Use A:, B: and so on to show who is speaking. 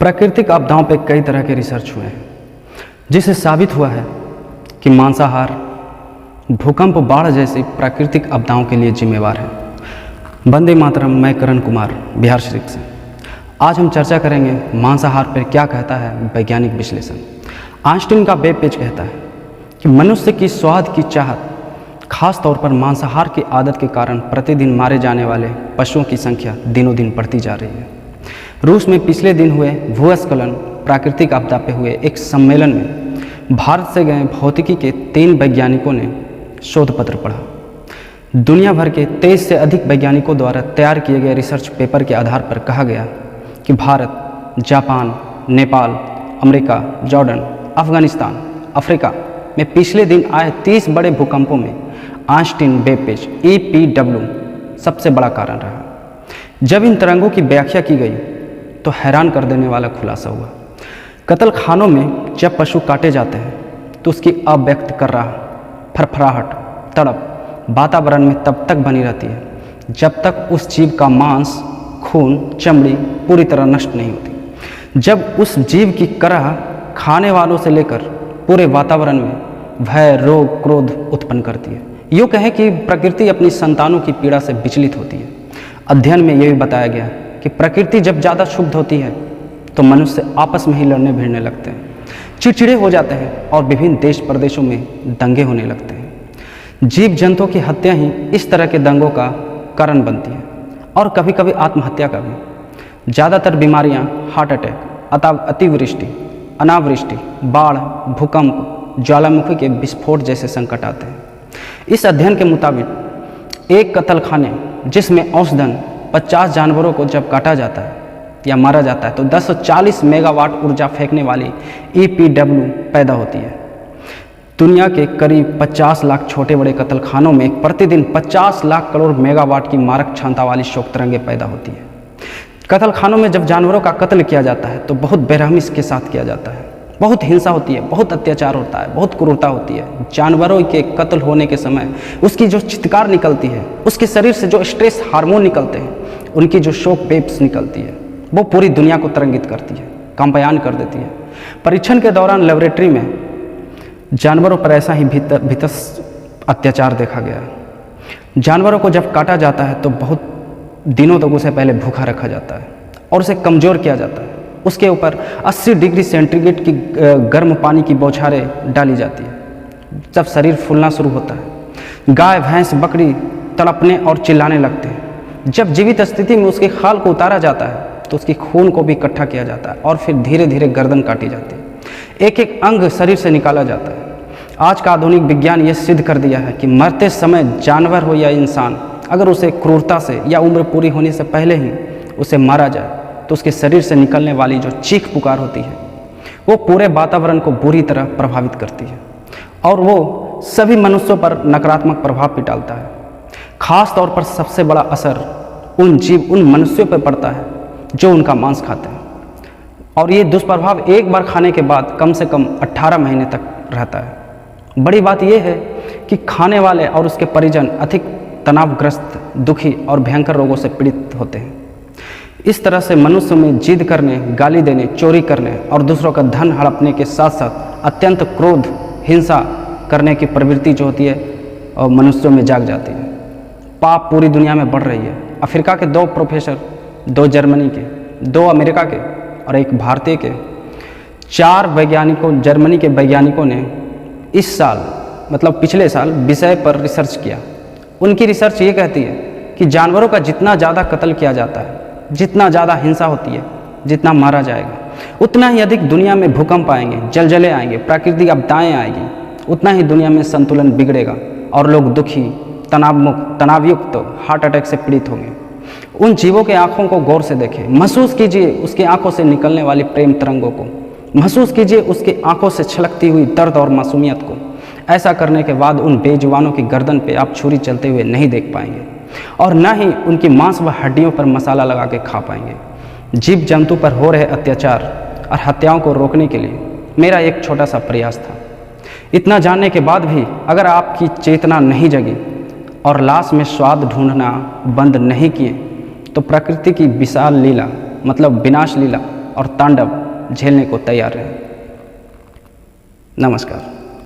A: प्राकृतिक आपदाओं पर कई तरह के रिसर्च हुए हैं, जिससे साबित हुआ है कि मांसाहार भूकंप, बाढ़ जैसी प्राकृतिक आपदाओं के लिए जिम्मेवार है। वंदे मातरम। मैं करण कुमार, बिहार शरीफ से। आज हम चर्चा करेंगे मांसाहार पर क्या कहता है वैज्ञानिक विश्लेषण। आइंस्टीन का वेब पेज कहता है कि मनुष्य की स्वाद की चाहत, खास तौर पर मांसाहार की आदत के कारण प्रतिदिन मारे जाने वाले पशुओं की संख्या दिनों दिन बढ़ती जा रही है। रूस में पिछले दिन हुए भूस्खलन प्राकृतिक आपदा पे हुए एक सम्मेलन में भारत से गए भौतिकी के 3 वैज्ञानिकों ने शोध पत्र पढ़ा। दुनिया भर के 23 से अधिक वैज्ञानिकों द्वारा तैयार किए गए रिसर्च पेपर के आधार पर कहा गया कि Bharat, Japan, Nepal, America, Jordan, Afghanistan, Africa में पिछले दिन आए 30 बड़े भूकंपों में आइंस्टीन वेब पेज EPW सबसे बड़ा कारण रहा। जब इन तरंगों की व्याख्या की गई तो हैरान कर देने वाला खुलासा हुआ। कत्ल खानों में जब पशु काटे जाते हैं तो उसकी अव्यक्त कर्रा, फरफराहट, तड़प वातावरण में तब तक बनी रहती है जब तक उस जीव का मांस, खून, चमड़ी पूरी तरह नष्ट नहीं होती। जब उस जीव की कर्रा खाने वालों से लेकर पूरे वातावरण में भय, रोग, क्रोध उत्पन्न करती है। यूँ कहें कि प्रकृति अपनी संतानों की पीड़ा से विचलित होती है। अध्ययन में यह भी बताया गया कि प्रकृति जब ज़्यादा क्षुब्ध होती है तो मनुष्य आपस में ही लड़ने भिड़ने लगते हैं, चिड़चिड़े हो जाते हैं और विभिन्न देश प्रदेशों में दंगे होने लगते हैं। जीव जंतुओं की हत्या ही इस तरह के दंगों का कारण बनती है और कभी कभी आत्महत्या का भी। ज़्यादातर बीमारियां हार्ट अटैक, अतिवृष्टि, अनावृष्टि, बाढ़, भूकंप, ज्वालामुखी के विस्फोट जैसे संकट आते हैं। इस अध्ययन के मुताबिक एक कत्लखाने जिसमें औसतन 50 जानवरों को जब काटा जाता है या मारा जाता है तो 1040 मेगावाट ऊर्जा फेंकने वाली EPW पैदा होती है। दुनिया के करीब 50 लाख छोटे बड़े कत्लखानों में प्रतिदिन 50 लाख करोड़ मेगावाट की मारक क्षमता वाली शोक तरंगें पैदा होती है। कत्लखानों में जब जानवरों का कत्ल किया जाता है तो बहुत बेरहमी के साथ किया जाता है, बहुत हिंसा होती है, बहुत अत्याचार होता है, बहुत क्रूरता होती है। जानवरों के कत्ल होने के समय उसकी जो चित्कार निकलती है, उसके शरीर से जो स्ट्रेस हार्मोन निकलते हैं, उनकी जो शोक वेव्स निकलती है, वो पूरी दुनिया को तरंगित करती है, कंपायन कर देती है। परीक्षण के दौरान लेबोरेटरी में जानवरों पर ऐसा ही भीतस अत्याचार देखा गया। जानवरों को जब काटा जाता है तो बहुत दिनों तक उसे पहले भूखा रखा जाता है और उसे कमज़ोर किया जाता है। उसके ऊपर 80 डिग्री सेंटीग्रेड की गर्म पानी की बौछारें डाली जाती है। जब शरीर फूलना शुरू होता है, गाय, भैंस, बकरी तड़पने और चिल्लाने लगते हैं। जब जीवित स्थिति में उसके खाल को उतारा जाता है तो उसकी खून को भी इकट्ठा किया जाता है और फिर धीरे धीरे गर्दन काटी जाती है। एक एक अंग शरीर से निकाला जाता है। आज का आधुनिक विज्ञान ये सिद्ध कर दिया है कि मरते समय जानवर हो या इंसान, अगर उसे क्रूरता से या उम्र पूरी होने से पहले ही उसे मारा जाए तो उसके शरीर से निकलने वाली जो चीख पुकार होती है वो पूरे वातावरण को बुरी तरह प्रभावित करती है और वो सभी मनुष्यों पर नकारात्मक प्रभाव भी डालता है। खास तौर पर सबसे बड़ा असर उन मनुष्यों पर पड़ता है जो उनका मांस खाते हैं और ये दुष्प्रभाव एक बार खाने के बाद कम से कम 18 महीने तक रहता है। बड़ी बात यह है कि खाने वाले और उसके परिजन अधिक तनावग्रस्त, दुखी और भयंकर रोगों से पीड़ित होते हैं। इस तरह से मनुष्य में जिद करने, गाली देने, चोरी करने और दूसरों का धन हड़पने के साथ साथ अत्यंत क्रोध, हिंसा करने की प्रवृत्ति जो होती है और मनुष्यों में जाग जाती है। पाप पूरी दुनिया में बढ़ रही है। अफ्रीका के 2 प्रोफेसर, 2 जर्मनी के, 2 अमेरिका के और 1 भारतीय के, 4 वैज्ञानिकों, जर्मनी के वैज्ञानिकों ने इस साल मतलब पिछले साल विषय पर रिसर्च किया। उनकी रिसर्च ये कहती है कि जानवरों का जितना ज़्यादा कत्ल किया जाता है, जितना ज़्यादा हिंसा होती है, जितना मारा जाएगा, उतना ही अधिक दुनिया में भूकंप आएंगे, जलजले आएंगे, प्राकृतिक आपदाएं आएंगी, उतना ही दुनिया में संतुलन बिगड़ेगा और लोग दुखी, तनावयुक्त, हार्ट अटैक से पीड़ित होंगे। उन जीवों के आँखों को गौर से देखें, महसूस कीजिए उसकी आँखों से निकलने वाली प्रेम तरंगों को, महसूस कीजिए उसकी आँखों से छलकती हुई दर्द और मासूमियत को। ऐसा करने के बाद उन बेजुबानों की गर्दन पे आप छुरी चलते हुए नहीं देख पाएंगे और न ही उनकी मांस व हड्डियों पर मसाला लगा के खा पाएंगे। जीव जंतु पर हो रहे अत्याचार और हत्याओं को रोकने के लिए मेरा एक छोटा सा प्रयास था। इतना जानने के बाद भी अगर आपकी चेतना नहीं जगी और लाश में स्वाद ढूंढना बंद नहीं किए तो प्रकृति की विशाल लीला मतलब विनाश लीला और तांडव झेलने को तैयार रहें। नमस्कार।